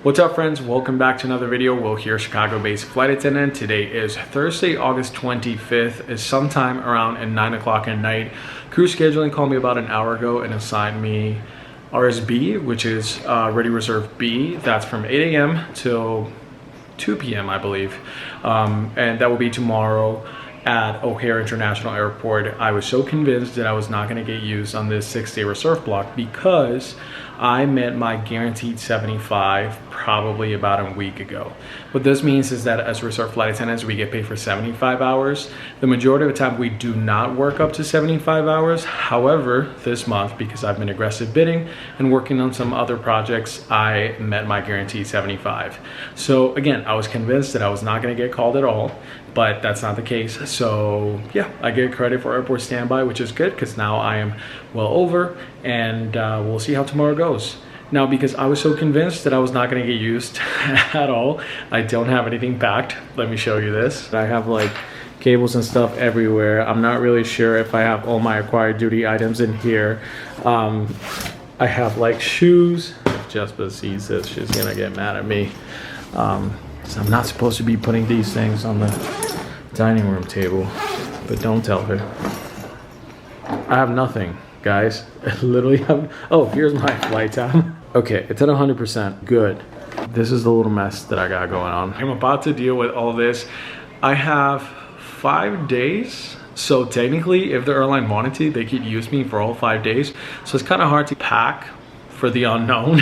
What's up, friends? Welcome back to another video. Will here, Chicago-based flight attendant. Today is Thursday, August 25th. It's sometime around 9 o'clock at night. Crew scheduling called me about an hour ago and assigned me RSB, which is Ready Reserve B. That's from 8 a.m. till 2 p.m. I believe, and that will be tomorrow at O'Hare International Airport. I was so convinced that I was not going to get used on this 6-day reserve block because I met my guaranteed 75 probably about a week ago. What this means is that as reserve flight attendants, we get paid for 75 hours. The majority of the time we do not work up to 75 hours. However, this month, because I've been aggressive bidding and working on some other projects, I met my guaranteed 75. So again, I was convinced that I was not going to get called at all, but that's not the case. So yeah, I get credit for airport standby, which is good because now I am well over, and we'll see how tomorrow goes. Now, because I was so convinced that I was not going to get used at all, I don't have anything packed. Let me show you this. I have like cables and stuff everywhere. I'm not really sure if I have all my required duty items in here. I have like shoes. If Jessica sees this, she's gonna get mad at me. So I'm not supposed to be putting these things on the dining room table, but don't tell her. I have nothing, guys. I literally have, oh, here's my flight time. Okay, it's at 100%, good. This is the little mess that I got going on. I'm about to deal with all this. I have 5 days. So technically, if the airline wanted to, they could use me for all 5 days. So it's kind of hard to pack for the unknown.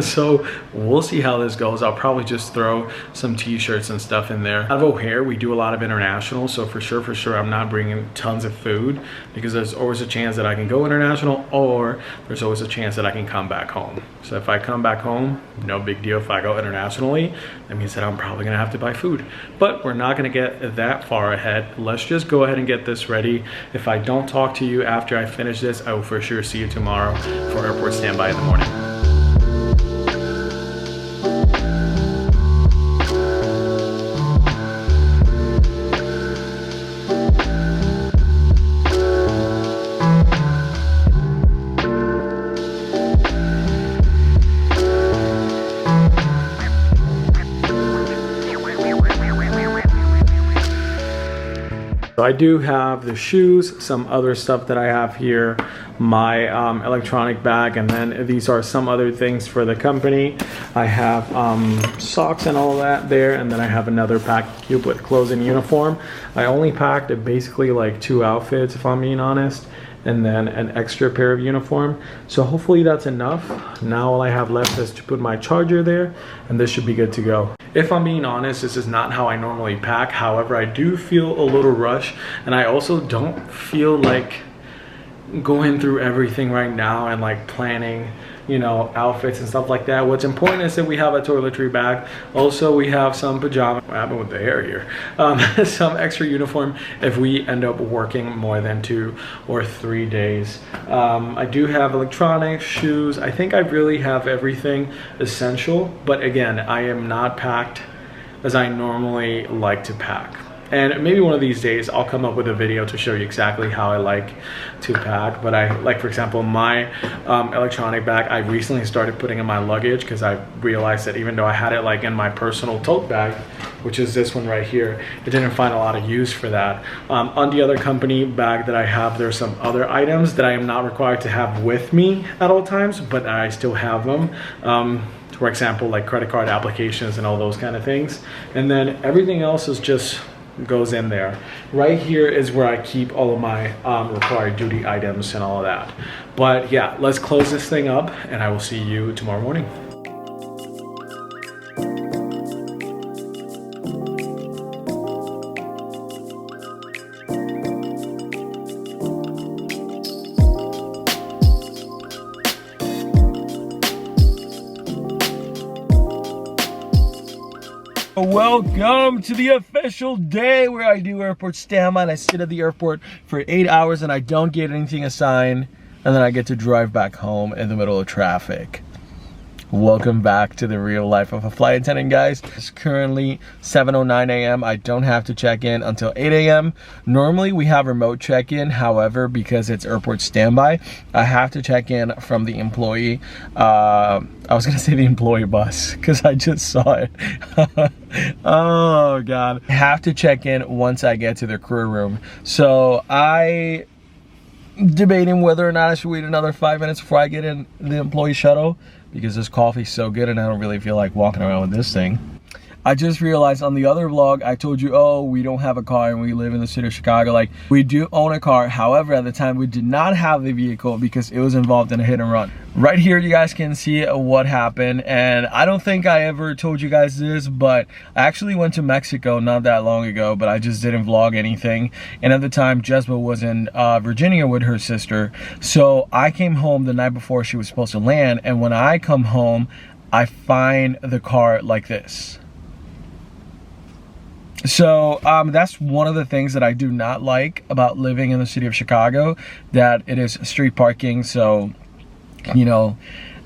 So we'll see how this goes. I'll probably just throw some t-shirts and stuff in there. Out of O'Hare, we do a lot of international, so for sure I'm not bringing tons of food, because there's always a chance that I can go international, or there's always a chance that I can come back home. So if I come back home, no big deal. If I go internationally, that means that I'm probably gonna have to buy food, but we're not gonna get that far ahead. Let's just go ahead and get this ready. If I don't talk to you after I finish this, I will for sure see you tomorrow for airport standby in the morning. So I do have the shoes, some other stuff that I have here, my electronic bag, and then these are some other things for the company. I have socks and all that there, and then I have another pack cube with clothes and uniform. I only packed basically like 2 outfits, if I'm being honest, and then an extra pair of uniform. So hopefully that's enough. Now all I have left is to put my charger there, and this should be good to go. If I'm being honest, this is not how I normally pack. However, I do feel a little rush, and I also don't feel like going through everything right now and like planning, you know, outfits and stuff like that. What's important is that we have a toiletry bag. Also, we have some pajamas. What happened with the hair here? Some extra uniform if we end up working more than 2 or 3 days. I do have electronics, shoes. I think I really have everything essential, but again, I am not packed as I normally like to pack. And maybe one of these days I'll come up with a video to show you exactly how I like to pack. But I, like for example, my electronic bag, I recently started putting in my luggage because I realized that even though I had it like in my personal tote bag, which is this one right here, it didn't find a lot of use for that. On the other company bag that I have, there's some other items that I am not required to have with me at all times, but I still have them. For example, like credit card applications and all those kind of things. And then everything else is just goes in there. Right here is where I keep all of my required duty items and all of that. But yeah, let's close this thing up, and I will see you tomorrow morning. Welcome to the official day where I do airport standby, and I sit at the airport for 8 hours and I don't get anything assigned, and then I get to drive back home in the middle of traffic. Welcome back to the real life of a flight attendant, guys. It's currently 7:09 a.m. I don't have to check in until 8 a.m. Normally we have remote check-in. However, because it's airport standby, I have to check in from the employee. I was gonna say the employee bus because I just saw it. Oh God. I have to check in once I get to the crew room. So I debating whether or not I should wait another 5 minutes before I get in the employee shuttle, because this coffee's so good and I don't really feel like walking around with this thing. I just realized on the other vlog, I told you, oh, we don't have a car and we live in the city of Chicago. Like, we do own a car. However, at the time, we did not have the vehicle because it was involved in a hit and run. Right here, you guys can see what happened. And I don't think I ever told you guys this, but I actually went to Mexico not that long ago, but I just didn't vlog anything. And at the time, Jezebel was in Virginia with her sister. So I came home the night before she was supposed to land. And when I come home, I find the car like this. So that's one of the things that I do not like about living in the city of Chicago, that it is street parking. So, you know,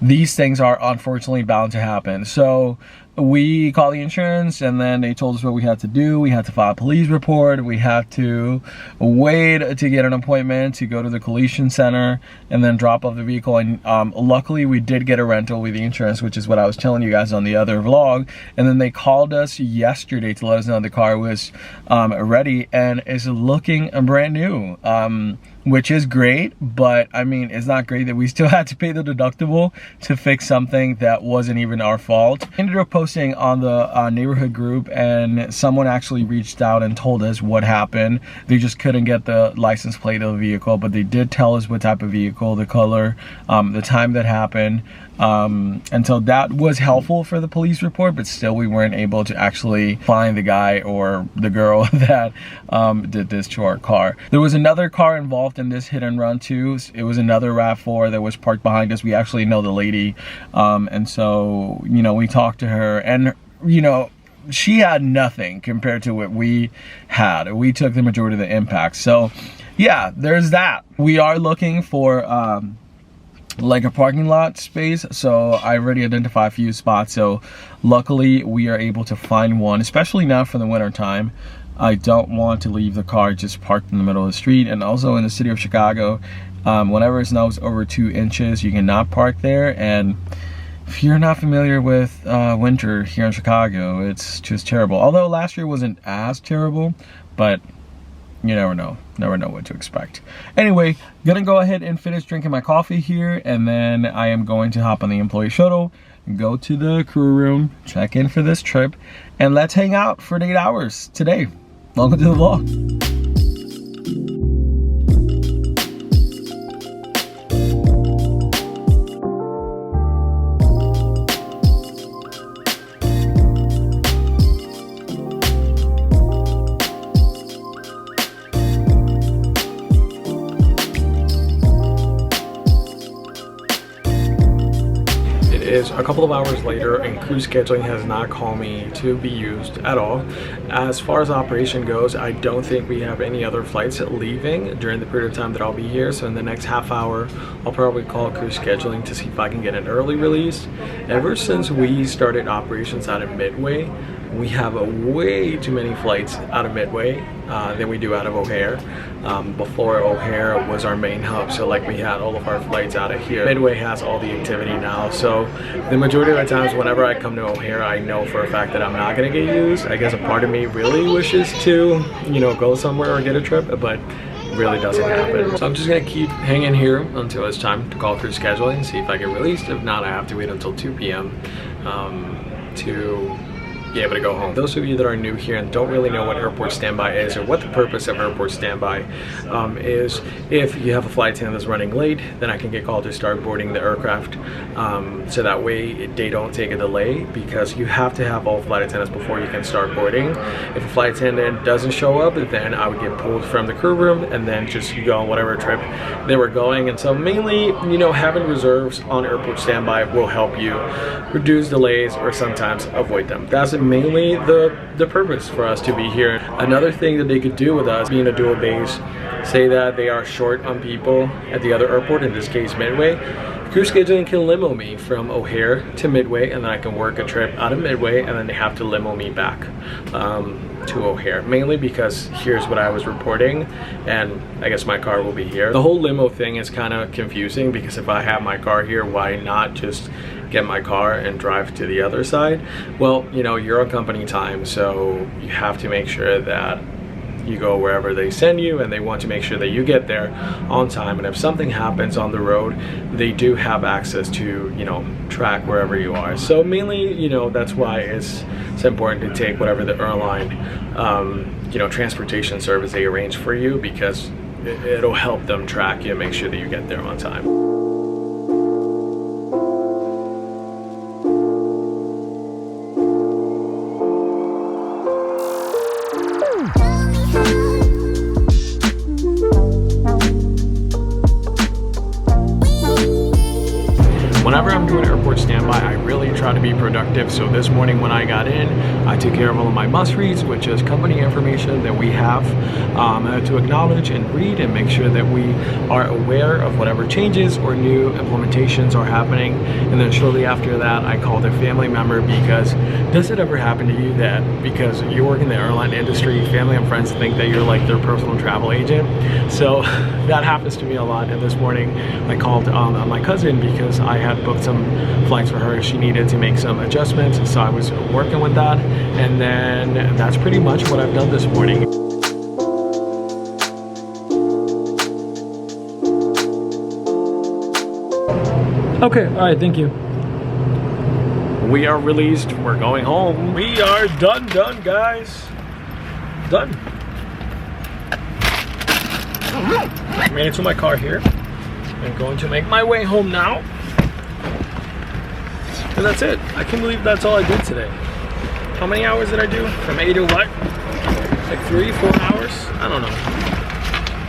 these things are unfortunately bound to happen. So we called the insurance and then they told us what we had to do. We had to file a police report. We had to wait to get an appointment to go to the collision center and then drop off the vehicle. And luckily we did get a rental with the insurance, which is what I was telling you guys on the other vlog. And then they called us yesterday to let us know the car was ready and is looking brand new. Which is great, but I mean, it's not great that we still had to pay the deductible to fix something that wasn't even our fault. I ended up posting on the neighborhood group, and someone actually reached out and told us what happened. They just couldn't get the license plate of the vehicle, but they did tell us what type of vehicle, the color, the time that happened. And so that was helpful for the police report, but still we weren't able to actually find the guy or the girl that did this to our car. There was another car involved in this hit and run too. It was another RAV4 that was parked behind us. We actually know the lady, and so, you know, we talked to her, and you know, she had nothing compared to what we had. We took the majority of the impact. So yeah, there's that. We are looking for like a parking lot space, so I already identified a few spots. So luckily we are able to find one, especially now for the winter time. I don't want to leave the car just parked in the middle of the street. And also in the city of Chicago, whenever it snows over 2 inches, you cannot park there. And if you're not familiar with winter here in Chicago, it's just terrible. Although last year wasn't as terrible, but you never know what to expect. Anyway, gonna go ahead and finish drinking my coffee here, and then I am going to hop on the employee shuttle, go to the crew room, check in for this trip, and let's hang out for 8 hours today. Welcome to the vlog. Is a couple of hours later and crew scheduling has not called me to be used at all. As far as operation goes, I don't think we have any other flights leaving during the period of time that I'll be here. So in the next half hour, I'll probably call crew scheduling to see if I can get an early release. Ever since we started operations out of Midway, we have way too many flights out of Midway than we do out of O'Hare. Before, O'Hare was our main hub, so like we had all of our flights out of here. Midway has all the activity now, so the majority of the times whenever I come to O'Hare, I know for a fact that I'm not gonna get used. I guess a part of me really wishes to, you know, go somewhere or get a trip, but really doesn't happen. So I'm just gonna keep hanging here until it's time to call crew scheduling, see if I get released. If not, I have to wait until 2 p.m. To be able to go home. Those of you that are new here and don't really know what airport standby is or what the purpose of airport standby is, if you have a flight attendant that's running late, then I can get called to start boarding the aircraft, so that way they don't take a delay, because you have to have all flight attendants before you can start boarding. If a flight attendant doesn't show up, then I would get pulled from the crew room and then just go on whatever trip they were going. And so mainly, you know, having reserves on airport standby will help you reduce delays or sometimes avoid them. That's mainly the purpose for us to be here. Another thing that they could do with us being a dual base, say that they are short on people at the other airport, in this case Midway, Crew scheduling can limo me from O'Hare to Midway, and then I can work a trip out of Midway, and then they have to limo me back to O'Hare, mainly because here's what I was reporting, and I guess my car will be here. The whole limo thing is kind of confusing, because if I have my car here, why not just get my car and drive to the other side? Well, you know, you're on company time, so you have to make sure that you go wherever they send you, and they want to make sure that you get there on time. And if something happens on the road, they do have access to, you know, track wherever you are. So mainly, you know, that's why it's important to take whatever the airline, you know, transportation service they arrange for you, because it'll help them track you and make sure that you get there on time. Whenever I'm doing airport standby, I really try to be productive. So this morning when I got in, I took care of all of my must reads, which is company information that we have to acknowledge and read, and make sure that we are aware of whatever changes or new implementations are happening. And then shortly after that, I called a family member, because does it ever happen to you that because you work in the airline industry, family and friends think that you're like their personal travel agent? So that happens to me a lot. And this morning I called my cousin, because I had booked some flights for her. She needed to make some adjustments, so I was working with that. And then that's pretty much what I've done this morning. Okay, all right, thank you. We are released. We're going home. We are done, guys. Done. Made it to my car here. I'm going to make my way home now. And that's it. I can't believe that's all I did today. How many hours did I do? From 8 to what? Like 3-4 hours? I don't know.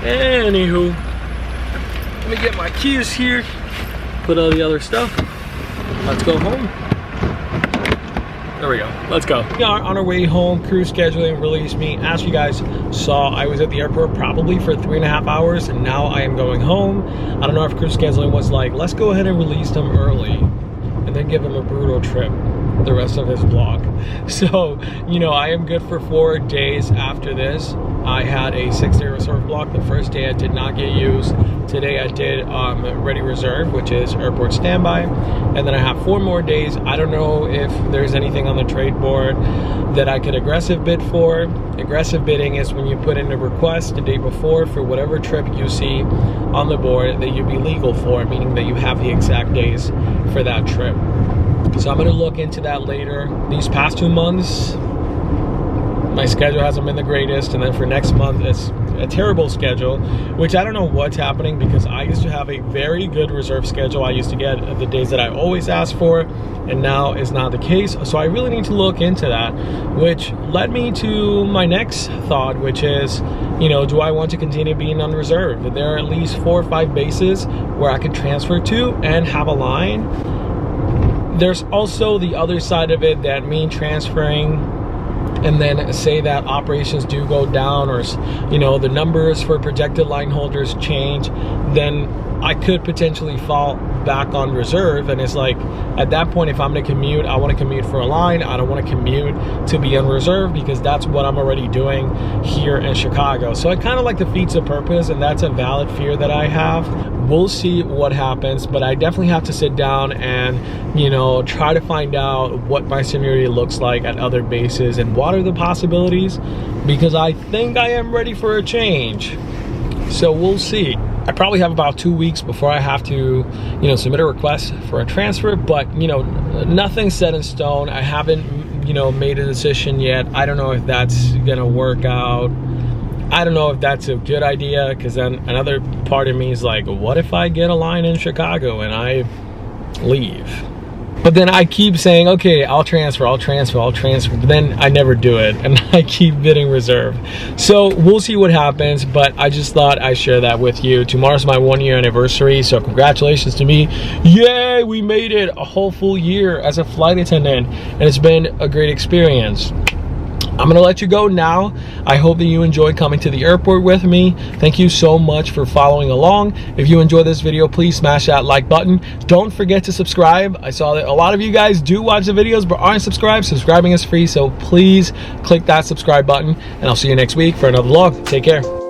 Anywho, let me get my keys here. Put all the other stuff. Let's go home. There we go. Let's go. We are on our way home. Crew scheduling released me. As you guys saw, I was at the airport probably for 3.5 hours, and now I am going home. I don't know if crew scheduling was like, let's go ahead and release them early and then give him a brutal trip the rest of his vlog. So, you know, I am good for 4 days after this. I had a 6-day reserve block. The first day I did not get used. Today I did ready reserve, which is airport standby. And then I have 4 more days. I don't know if there's anything on the trade board that I could aggressive bid for. Aggressive bidding is when you put in a request the day before for whatever trip you see on the board that you'd be legal for, meaning that you have the exact days for that trip. So I'm gonna look into that later. These past 2 months, my schedule hasn't been the greatest, and then for next month it's a terrible schedule, which I don't know what's happening, because I used to have a very good reserve schedule. I used to get the days that I always ask for, and now is not the case. So I really need to look into that, which led me to my next thought, which is, you know, do I want to continue being on reserve? There are at least 4 or 5 bases where I could transfer to and have a line. There's also the other side of it, that me transferring and then say that operations do go down, or, you know, the numbers for projected line holders change, then I could potentially fall back on reserve. And it's like, at that point, if I'm gonna commute, I want to commute for a line. I don't want to commute to be on reserve, because that's what I'm already doing here in Chicago. So it kind of like defeats the purpose, and that's a valid fear that I have. We'll see what happens, but I definitely have to sit down and, you know, try to find out what my seniority looks like at other bases and what are the possibilities, because I think I am ready for a change. So we'll see. I probably have about 2 weeks before I have to, you know, submit a request for a transfer, but, you know, nothing's set in stone. I haven't, you know, made a decision yet. I don't know if that's gonna work out. I don't know if that's a good idea, because then another part of me is like, what if I get a line in Chicago and I leave? But then I keep saying, okay, I'll transfer, but then I never do it, and I keep bidding reserve. So we'll see what happens, but I just thought I'd share that with you. Tomorrow's my 1-year anniversary, so congratulations to me. Yay, we made it a whole full year as a flight attendant, and it's been a great experience. I'm gonna let you go now. I hope that you enjoyed coming to the airport with me. Thank you so much for following along. If you enjoyed this video, please smash that like button. Don't forget to subscribe. I saw that a lot of you guys do watch the videos but aren't subscribed. Subscribing is free, so please click that subscribe button, and I'll see you next week for another vlog. Take care.